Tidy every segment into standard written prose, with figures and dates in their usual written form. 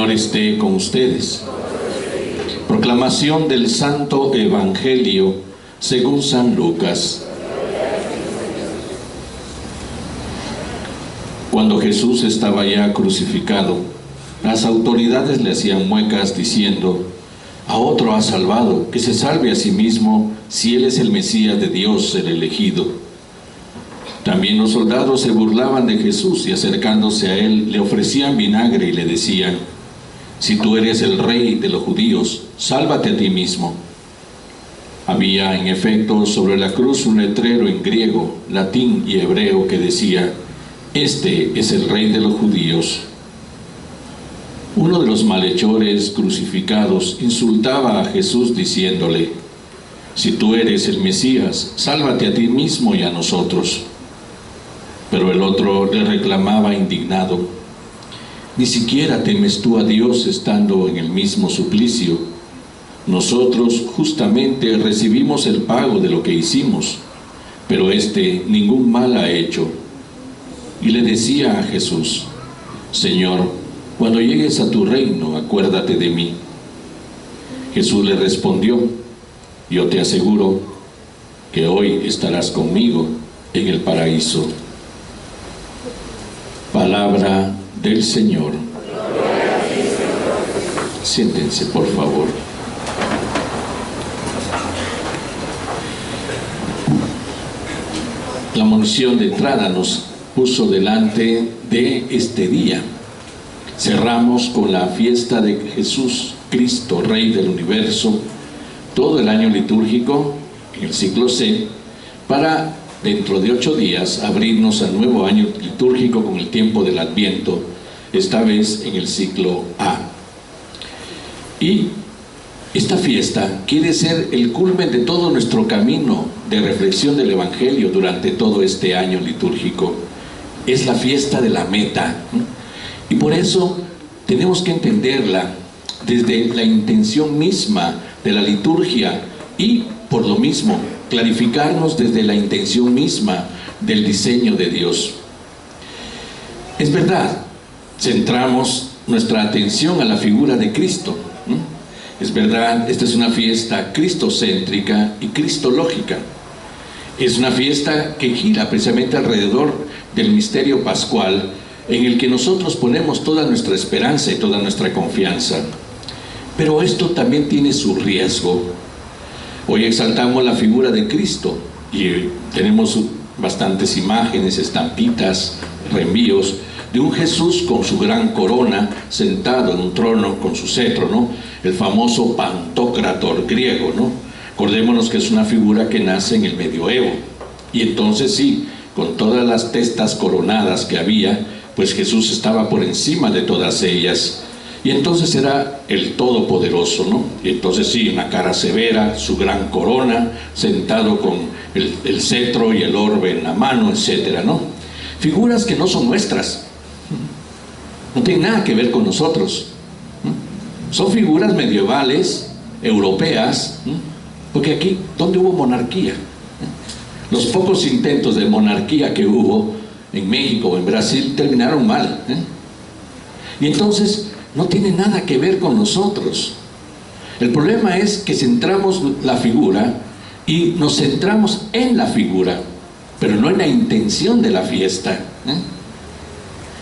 Señor esté con ustedes. Proclamación del Santo Evangelio según San Lucas. Cuando Jesús estaba ya crucificado, las autoridades le hacían muecas diciendo: a otro ha salvado, que se salve a sí mismo, si él es el Mesías de Dios, el elegido. También los soldados se burlaban de Jesús y acercándose a él le ofrecían vinagre y le decían: si tú eres el rey de los judíos, sálvate a ti mismo. Había en efecto sobre la cruz un letrero en griego, latín y hebreo que decía: este es el rey de los judíos. Uno de los malhechores crucificados insultaba a Jesús diciéndole: si tú eres el Mesías, sálvate a ti mismo y a nosotros. Pero el otro le reclamaba indignado: ni siquiera temes tú a Dios estando en el mismo suplicio. Nosotros justamente recibimos el pago de lo que hicimos, pero éste ningún mal ha hecho. Y le decía a Jesús: Señor, cuando llegues a tu reino, acuérdate de mí. Jesús le respondió: yo te aseguro que hoy estarás conmigo en el paraíso. Palabra del Señor. Siéntense, por favor. La munición de entrada nos puso delante de este día. Cerramos con la fiesta de Jesús, Cristo, Rey del Universo, todo el año litúrgico, en el ciclo C, para dentro de 8 días abrirnos al nuevo año litúrgico con el tiempo del Adviento, esta vez en el ciclo A. Y esta fiesta quiere ser el culmen de todo nuestro camino de reflexión del Evangelio durante todo este año litúrgico. Es la fiesta de la meta, y por eso tenemos que entenderla desde la intención misma de la liturgia y, por lo mismo, clarificarnos desde la intención misma del diseño de Dios. Es verdad, centramos nuestra atención a la figura de Cristo. Es verdad, esta es una fiesta cristocéntrica y cristológica. Es una fiesta que gira precisamente alrededor del misterio pascual, en el que nosotros ponemos toda nuestra esperanza y toda nuestra confianza. Pero esto también tiene su riesgo. Hoy exaltamos la figura de Cristo y tenemos bastantes imágenes, estampitas, reenvíos de un Jesús con su gran corona, sentado en un trono con su cetro, ¿no? El famoso Pantocrátor griego, ¿no? Acordémonos que es una figura que nace en el medioevo. Y entonces sí, con todas las testas coronadas que había, pues Jesús estaba por encima de todas ellas. Y entonces era el Todopoderoso, ¿no? Y entonces sí, una cara severa, su gran corona, sentado con el cetro y el orbe en la mano, etcétera, ¿no? Figuras que no son nuestras, no tienen nada que ver con nosotros. Son figuras medievales, europeas, porque aquí, ¿dónde hubo monarquía? Los pocos intentos de monarquía que hubo en México o en Brasil terminaron mal, y entonces no tiene nada que ver con nosotros. El problema es que centramos la figura y nos centramos en la figura, pero no en la intención de la fiesta,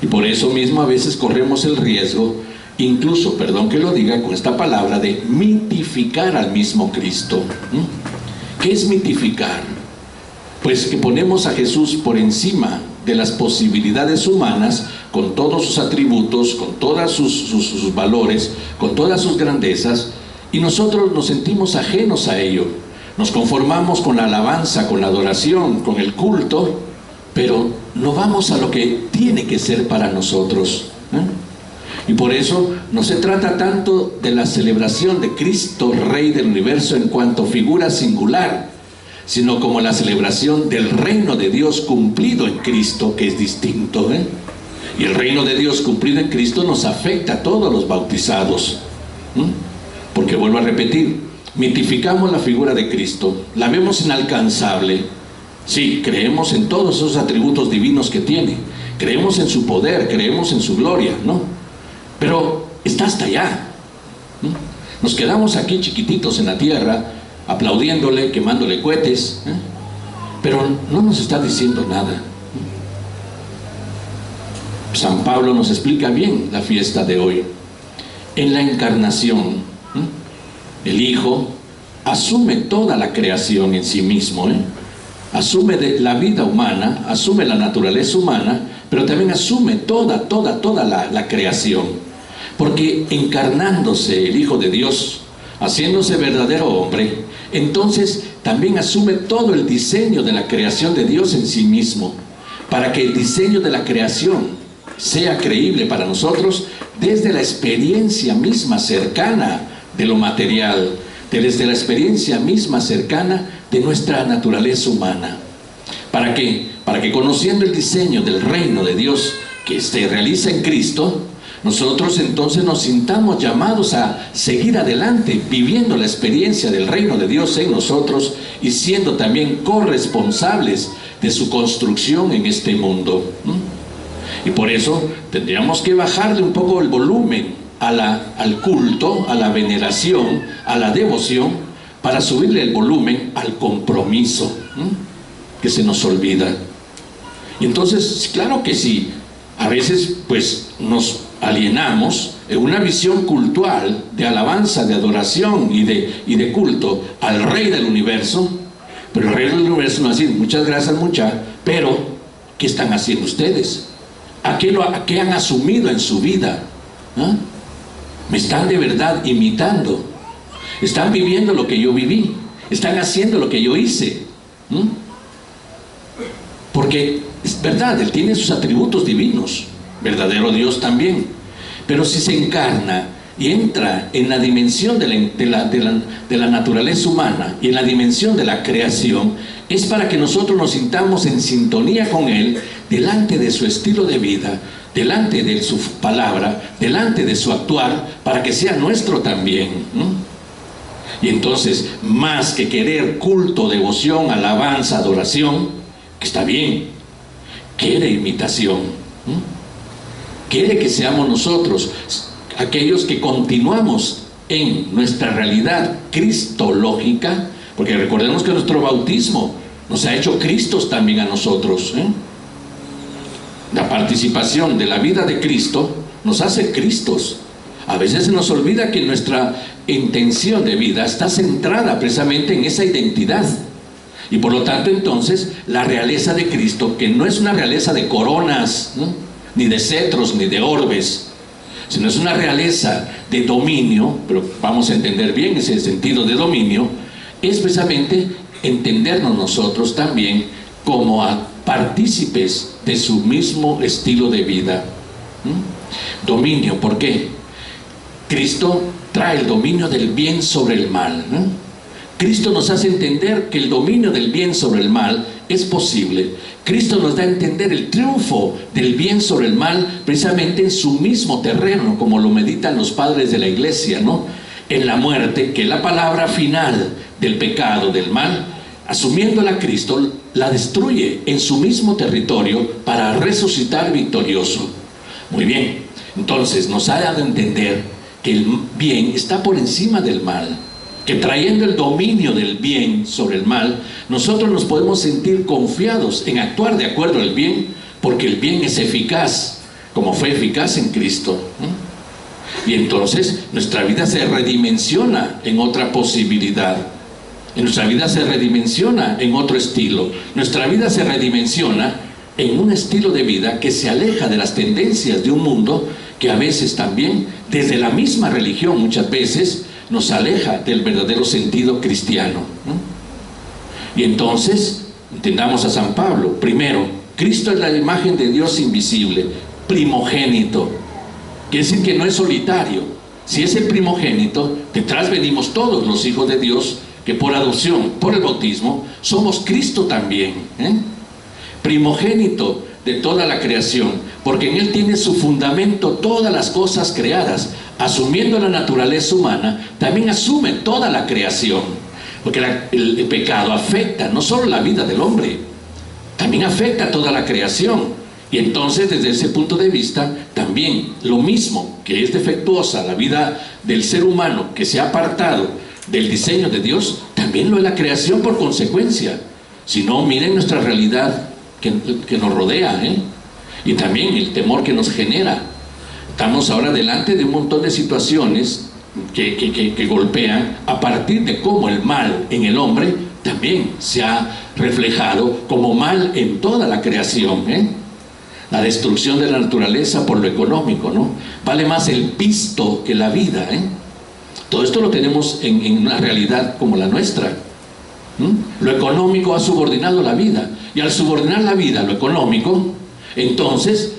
y por eso mismo a veces corremos el riesgo, incluso, perdón que lo diga con esta palabra, de mitificar al mismo Cristo. ¿Qué es mitificar? Pues que ponemos a Jesús por encima de las posibilidades humanas, con todos sus atributos, con todos sus valores, con todas sus grandezas, y nosotros nos sentimos ajenos a ello. Nos conformamos con la alabanza, con la adoración, con el culto, pero no vamos a lo que tiene que ser para nosotros. Y por eso no se trata tanto de la celebración de Cristo, Rey del Universo, en cuanto figura singular, sino como la celebración del reino de Dios cumplido en Cristo, que es distinto, Y el reino de Dios cumplido en Cristo nos afecta a todos los bautizados, porque vuelvo a repetir, mitificamos la figura de Cristo, la vemos inalcanzable. Sí, creemos en todos esos atributos divinos que tiene, creemos en su poder, creemos en su gloria, ¿no? Pero está hasta allá. Nos quedamos aquí chiquititos en la tierra, aplaudiéndole, quemándole cohetes, pero no nos está diciendo nada. San Pablo nos explica bien la fiesta de hoy. En la encarnación, el Hijo asume toda la creación en sí mismo, asume la vida humana, asume la naturaleza humana, pero también asume toda la creación. Porque encarnándose el Hijo de Dios, haciéndose verdadero hombre, entonces también asume todo el diseño de la creación de Dios en sí mismo, para que el diseño de la creación sea creíble para nosotros desde la experiencia misma cercana de lo material, desde la experiencia misma cercana de nuestra naturaleza humana. ¿Para qué? Para que conociendo el diseño del reino de Dios que se realiza en Cristo, nosotros entonces nos sintamos llamados a seguir adelante, viviendo la experiencia del reino de Dios en nosotros y siendo también corresponsables de su construcción en este mundo. Y por eso tendríamos que bajarle un poco el volumen al culto, a la veneración, a la devoción, para subirle el volumen al compromiso, que se nos olvida. Y entonces, claro que sí, a veces pues nos alienamos en una visión cultural de alabanza, de adoración y de culto al Rey del Universo, pero el Rey del Universo nos dice: muchas gracias, pero ¿qué están haciendo ustedes? ¿A qué han asumido en su vida? ¿Me están de verdad imitando? ¿Están viviendo lo que yo viví? ¿Están haciendo lo que yo hice? Porque es verdad, Él tiene sus atributos divinos, verdadero Dios también, pero si se encarna y entra en la dimensión de la naturaleza humana y en la dimensión de la creación, es para que nosotros nos sintamos en sintonía con Él, delante de su estilo de vida, delante de su palabra, delante de su actuar, para que sea nuestro también. Y entonces, más que querer culto, devoción, alabanza, adoración, que está bien, quiere imitación. Quiere que seamos nosotros aquellos que continuamos en nuestra realidad cristológica, porque recordemos que nuestro bautismo nos ha hecho Cristos también a nosotros. La participación de la vida de Cristo nos hace Cristos. A veces se nos olvida que nuestra intención de vida está centrada precisamente en esa identidad. Y por lo tanto, entonces, la realeza de Cristo, que no es una realeza de coronas, ni de cetros, ni de orbes, sino es una realeza de dominio, pero vamos a entender bien ese sentido de dominio, es precisamente entendernos nosotros también como partícipes de su mismo estilo de vida. Dominio, ¿por qué? Cristo trae el dominio del bien sobre el mal. Cristo nos hace entender que el dominio del bien sobre el mal es posible. Cristo nos da a entender el triunfo del bien sobre el mal precisamente en su mismo terreno, como lo meditan los padres de la iglesia, en la muerte, que es la palabra final del pecado, del mal. Asumiéndola, Cristo la destruye en su mismo territorio para resucitar victorioso. Muy bien, entonces nos ha dado a entender que el bien está por encima del mal, que trayendo el dominio del bien sobre el mal, nosotros nos podemos sentir confiados en actuar de acuerdo al bien, porque el bien es eficaz, como fue eficaz en Cristo. Y entonces nuestra vida se redimensiona en otra posibilidad. Nuestra vida se redimensiona en otro estilo. Nuestra vida se redimensiona en un estilo de vida que se aleja de las tendencias de un mundo que a veces también, desde la misma religión muchas veces, nos aleja del verdadero sentido cristiano. Y entonces, entendamos a San Pablo. Primero, Cristo es la imagen de Dios invisible, primogénito. Quiere decir que no es solitario. Si es el primogénito, detrás venimos todos los hijos de Dios, que por adopción, por el bautismo, somos Cristo también. Primogénito de toda la creación, porque en Él tiene su fundamento todas las cosas creadas. Asumiendo la naturaleza humana, también asume toda la creación, porque el pecado afecta no solo la vida del hombre, también afecta a toda la creación, Y entonces, desde ese punto de vista, también lo mismo que es defectuosa la vida del ser humano que se ha apartado del diseño de Dios, también lo es la creación por consecuencia. Si no, miren nuestra realidad que nos rodea, y también el temor que nos genera. Estamos ahora delante de un montón de situaciones que golpean a partir de cómo el mal en el hombre también se ha reflejado como mal en toda la creación, La destrucción de la naturaleza por lo económico, ¿no? Vale más el pisto que la vida, Todo esto lo tenemos en una realidad como la nuestra. Lo económico ha subordinado la vida, y al subordinar la vida a lo económico, entonces,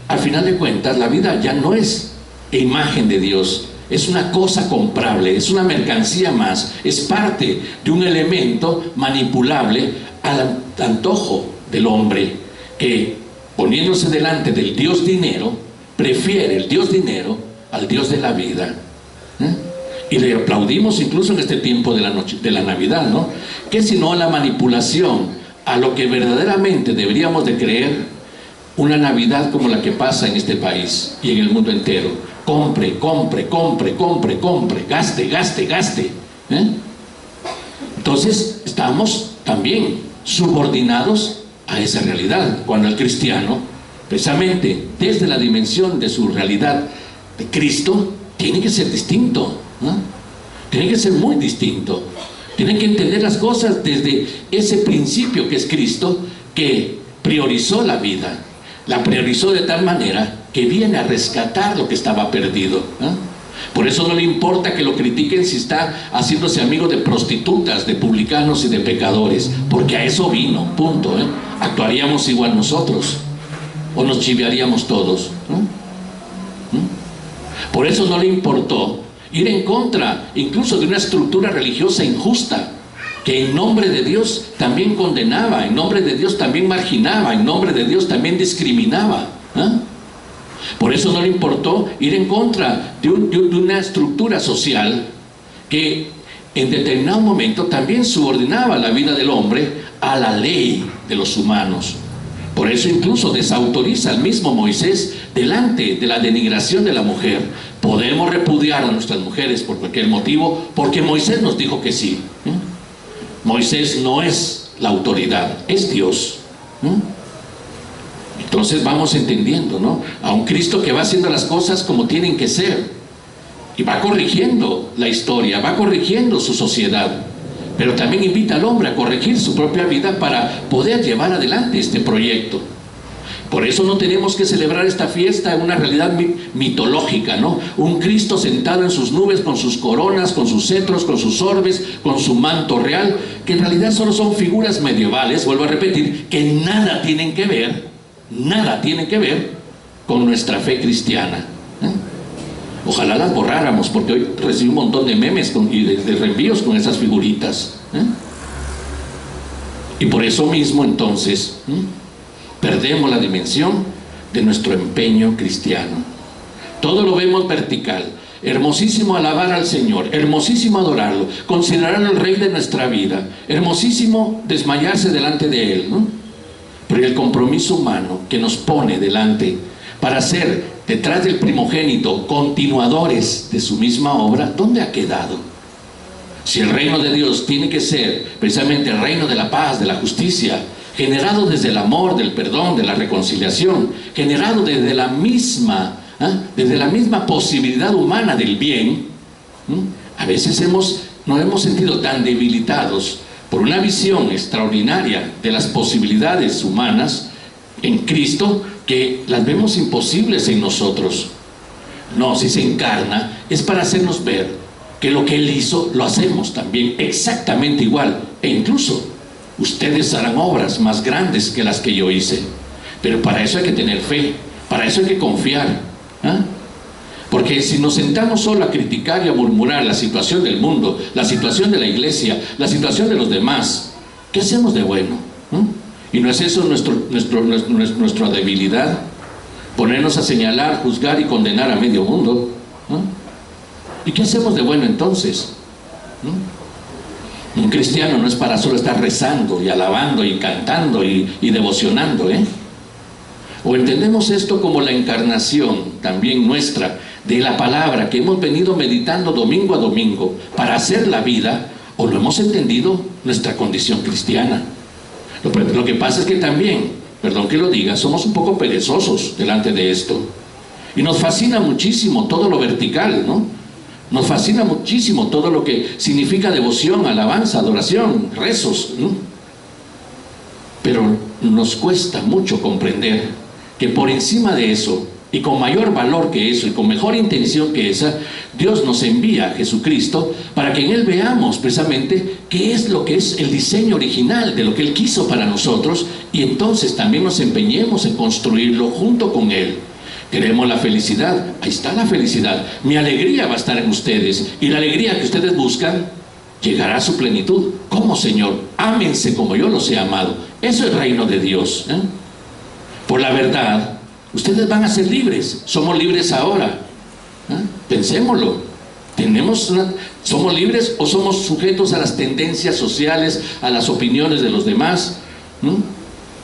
al final de cuentas, la vida ya no es imagen de Dios, es una cosa comprable, es una mercancía más, es parte de un elemento manipulable al antojo del hombre, que poniéndose delante del Dios dinero, prefiere el Dios dinero al Dios de la vida. Y le aplaudimos incluso en este tiempo de la Navidad, ¿no? Que si no la manipulación a lo que verdaderamente deberíamos de creer, una Navidad como la que pasa en este país y en el mundo entero. Compre, compre, compre, compre, compre, gaste, gaste, gaste. Entonces estamos también subordinados a esa realidad, cuando el cristiano, precisamente desde la dimensión de su realidad de Cristo, tiene que ser distinto, tiene que ser muy distinto, tiene que entender las cosas desde ese principio que es Cristo, que priorizó la vida, la priorizó de tal manera que viene a rescatar lo que estaba perdido. Por eso no le importa que lo critiquen si está haciéndose amigo de prostitutas, de publicanos y de pecadores, porque a eso vino, punto. Actuaríamos igual nosotros, o nos chivearíamos todos. Por eso no le importó ir en contra incluso de una estructura religiosa injusta, que en nombre de Dios también condenaba, en nombre de Dios también marginaba, en nombre de Dios también discriminaba. Por eso no le importó ir en contra de una estructura social que en determinado momento también subordinaba la vida del hombre a la ley de los humanos. Por eso incluso desautoriza al mismo Moisés delante de la denigración de la mujer. Podemos repudiar a nuestras mujeres por cualquier motivo, porque Moisés nos dijo que sí. Moisés no es la autoridad, es Dios. Entonces vamos entendiendo, ¿no? A un Cristo que va haciendo las cosas como tienen que ser, y va corrigiendo la historia, va corrigiendo su sociedad, pero también invita al hombre a corregir su propia vida para poder llevar adelante este proyecto. Por eso no tenemos que celebrar esta fiesta en una realidad mitológica, ¿no? Un Cristo sentado en sus nubes con sus coronas, con sus cetros, con sus orbes, con su manto real, que en realidad solo son figuras medievales, vuelvo a repetir, que nada tienen que ver con nuestra fe cristiana. Ojalá las borráramos, porque hoy recibí un montón de memes y de reenvíos con esas figuritas. Y por eso mismo entonces perdemos la dimensión de nuestro empeño cristiano. Todo lo vemos vertical. Hermosísimo alabar al Señor, hermosísimo adorarlo, considerarlo el Rey de nuestra vida, hermosísimo desmayarse delante de Él, ¿no? Pero el compromiso humano que nos pone delante para ser, detrás del primogénito, continuadores de su misma obra, ¿dónde ha quedado? Si el reino de Dios tiene que ser precisamente el reino de la paz, de la justicia, generado desde el amor, del perdón, de la reconciliación, generado desde la misma posibilidad humana del bien, a veces nos hemos sentido tan debilitados por una visión extraordinaria de las posibilidades humanas en Cristo, que las vemos imposibles en nosotros. No, si se encarna es para hacernos ver que lo que Él hizo lo hacemos también exactamente igual, e incluso ustedes harán obras más grandes que las que yo hice. Pero para eso hay que tener fe, para eso hay que confiar, porque si nos sentamos solo a criticar y a murmurar la situación del mundo, la situación de la iglesia, la situación de los demás, ¿qué hacemos de bueno? ¿Y no es eso nuestra debilidad? Ponernos a señalar, juzgar y condenar a medio mundo. ¿Y qué hacemos de bueno entonces? Un cristiano no es para solo estar rezando y alabando y cantando y devocionando, O entendemos esto como la encarnación también nuestra de la palabra que hemos venido meditando domingo a domingo para hacer la vida, o lo hemos entendido nuestra condición cristiana. Lo que pasa es que también, perdón que lo diga, somos un poco perezosos delante de esto. Y nos fascina muchísimo todo lo vertical, ¿no? Nos fascina muchísimo todo lo que significa devoción, alabanza, adoración, rezos, ¿no? Pero nos cuesta mucho comprender que por encima de eso, y con mayor valor que eso, y con mejor intención que esa, Dios nos envía a Jesucristo para que en Él veamos precisamente qué es lo que es el diseño original de lo que Él quiso para nosotros, y entonces también nos empeñemos en construirlo junto con Él. Queremos la felicidad, ahí está la felicidad. Mi alegría va a estar en ustedes, y la alegría que ustedes buscan llegará a su plenitud. ¿Cómo, Señor? Ámense como yo los he amado. Eso es el reino de Dios, ¿eh? Por la verdad, ustedes van a ser libres. Somos libres ahora, ¿eh? Pensémoslo. ¿Somos libres o somos sujetos a las tendencias sociales, a las opiniones de los demás?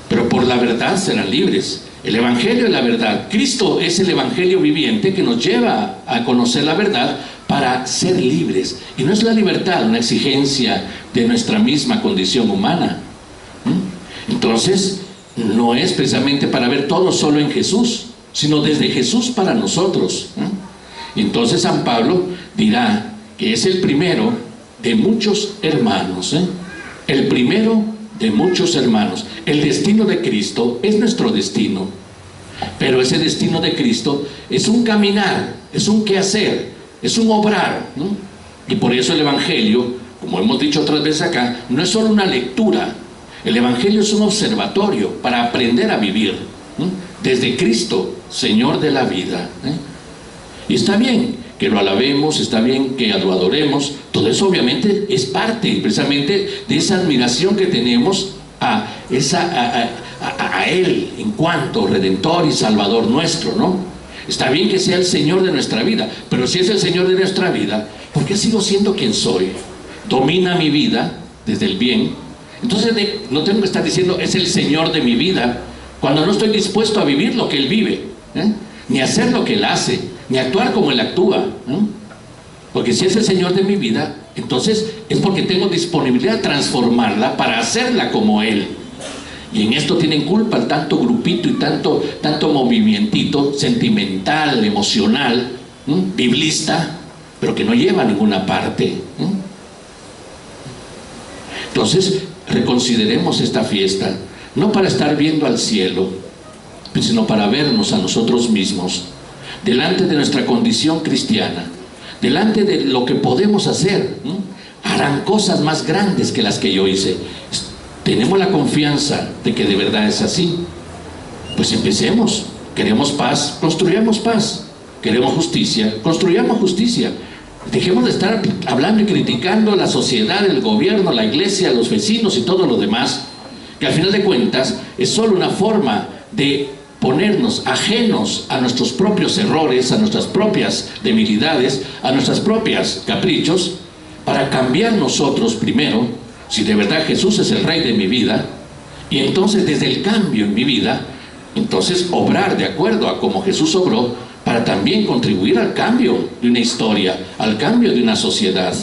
Pero por la verdad serán libres. El Evangelio es la verdad. Cristo es el Evangelio viviente que nos lleva a conocer la verdad para ser libres. Y no es la libertad una exigencia de nuestra misma condición humana. Entonces, no es precisamente para ver todo solo en Jesús, sino desde Jesús para nosotros. Entonces San Pablo dirá que es el primero de muchos hermanos. El primero de muchos hermanos. El destino de Cristo es nuestro destino, pero ese destino de Cristo es un caminar, es un quehacer, es un obrar, ¿no? Y por eso el Evangelio, como hemos dicho otras veces acá, no es solo una lectura. El Evangelio es un observatorio para aprender a vivir, ¿no? Desde Cristo, Señor de la vida, ¿eh? Y está bien que lo alabemos, está bien que lo adoremos. Todo eso obviamente es parte precisamente de esa admiración que tenemos a Él en cuanto Redentor y Salvador nuestro, ¿no? Está bien que sea el Señor de nuestra vida, pero si es el Señor de nuestra vida, ¿por qué sigo siendo quien soy? Domina mi vida desde el bien. Entonces no tengo que estar diciendo es el Señor de mi vida cuando no estoy dispuesto a vivir lo que Él vive, ni hacer lo que Él hace, ni actuar como Él actúa, porque si es el Señor de mi vida, entonces es porque tengo disponibilidad de transformarla para hacerla como Él. Y en esto tienen culpa el tanto grupito y tanto movimientito sentimental, emocional, biblista, pero que no lleva a ninguna parte. Entonces reconsideremos esta fiesta, no para estar viendo al cielo, sino para vernos a nosotros mismos delante de nuestra condición cristiana, delante de lo que podemos hacer. Harán cosas más grandes que las que yo hice. Tenemos la confianza de que de verdad es así. Pues empecemos. Queremos paz, construyamos paz. Queremos justicia, construyamos justicia. Dejemos de estar hablando y criticando a la sociedad, el gobierno, la iglesia, los vecinos y todo lo demás, que al final de cuentas es solo una forma de ponernos ajenos a nuestros propios errores, a nuestras propias debilidades, a nuestros propios caprichos, para cambiar nosotros primero, si de verdad Jesús es el Rey de mi vida, y entonces desde el cambio en mi vida, entonces obrar de acuerdo a como Jesús obró, para también contribuir al cambio de una historia, al cambio de una sociedad.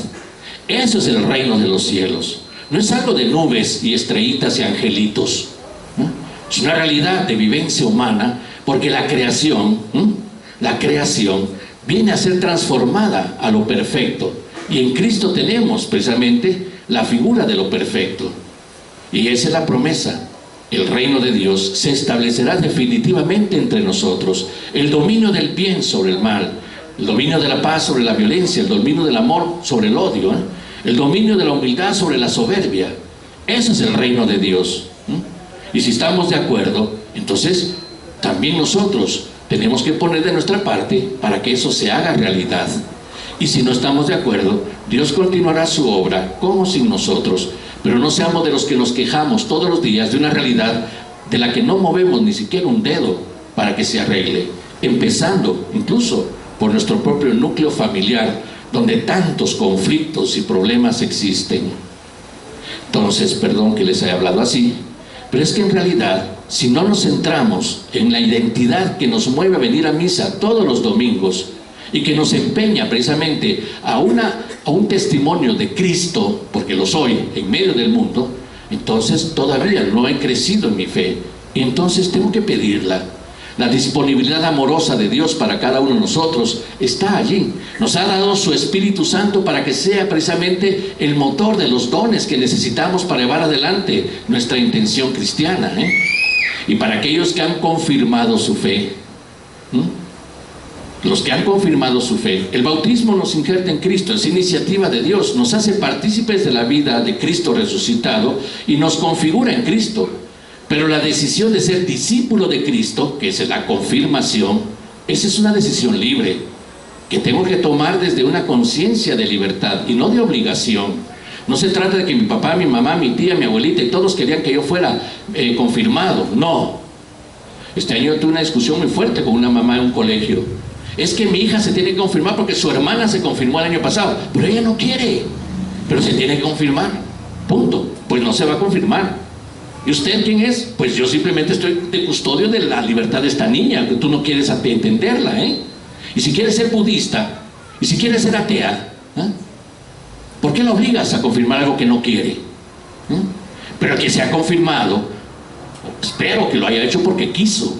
Eso es el reino de los cielos. No es algo de nubes y estrellitas y angelitos, ¿no? Es una realidad de vivencia humana, porque la creación viene a ser transformada a lo perfecto. Y en Cristo tenemos precisamente la figura de lo perfecto. Y esa es la promesa. El reino de Dios se establecerá definitivamente entre nosotros. El dominio del bien sobre el mal, el dominio de la paz sobre la violencia, el dominio del amor sobre el odio, el dominio de la humildad sobre la soberbia. Ese es el reino de Dios. Y si estamos de acuerdo, entonces también nosotros tenemos que poner de nuestra parte para que eso se haga realidad. Y si no estamos de acuerdo, Dios continuará su obra como sin nosotros. Pero no seamos de los que nos quejamos todos los días de una realidad de la que no movemos ni siquiera un dedo para que se arregle, empezando incluso por nuestro propio núcleo familiar, donde tantos conflictos y problemas existen. Entonces, perdón que les haya hablado así, pero es que en realidad si no nos centramos en la identidad que nos mueve a venir a misa todos los domingos y que nos empeña precisamente a un testimonio de Cristo, porque lo soy en medio del mundo, entonces todavía no he crecido en mi fe. Y entonces tengo que pedirla. La disponibilidad amorosa de Dios para cada uno de nosotros está allí. Nos ha dado su Espíritu Santo para que sea precisamente el motor de los dones que necesitamos para llevar adelante nuestra intención cristiana, Y para aquellos que han confirmado su fe, los que han confirmado su fe, el bautismo nos injerta en Cristo, es iniciativa de Dios, nos hace partícipes de la vida de Cristo resucitado y nos configura en Cristo. Pero la decisión de ser discípulo de Cristo, que es la confirmación, esa es una decisión libre, que tengo que tomar desde una conciencia de libertad y no de obligación. No se trata de que mi papá, mi mamá, mi tía, mi abuelita y todos querían que yo fuera confirmado. No. Este año tuve una discusión muy fuerte con una mamá en un colegio. Es que mi hija se tiene que confirmar porque su hermana se confirmó el año pasado, pero ella no quiere, pero se tiene que confirmar. Punto. Pues no se va a confirmar. ¿Y usted quién es? Pues yo simplemente estoy de custodio de la libertad de esta niña, que tú no quieres entenderla, Y si quieres ser budista, y si quieres ser atea, ¿por qué la obligas a confirmar algo que no quiere? Pero que se ha confirmado, espero que lo haya hecho porque quiso,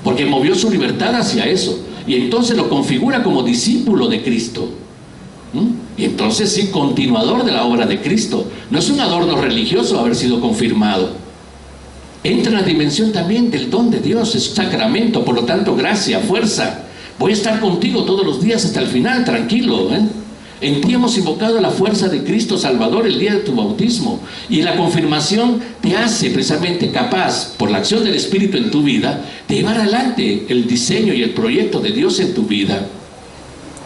porque movió su libertad hacia eso, y entonces lo configura como discípulo de Cristo. Y entonces sí, continuador de la obra de Cristo. No es un adorno religioso haber sido confirmado. Entra en la dimensión también del don de Dios, es sacramento, por lo tanto gracia, fuerza. Voy a estar contigo todos los días hasta el final, tranquilo. En ti hemos invocado la fuerza de Cristo Salvador el día de tu bautismo. Y la confirmación te hace precisamente capaz, por la acción del Espíritu en tu vida, de llevar adelante el diseño y el proyecto de Dios en tu vida.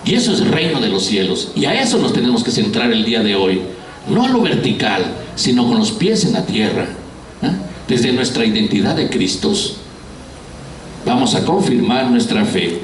Y eso es el reino de los cielos. Y a eso nos tenemos que centrar el día de hoy. No a lo vertical, sino con los pies en la tierra. Desde nuestra identidad de Cristos, vamos a confirmar nuestra fe.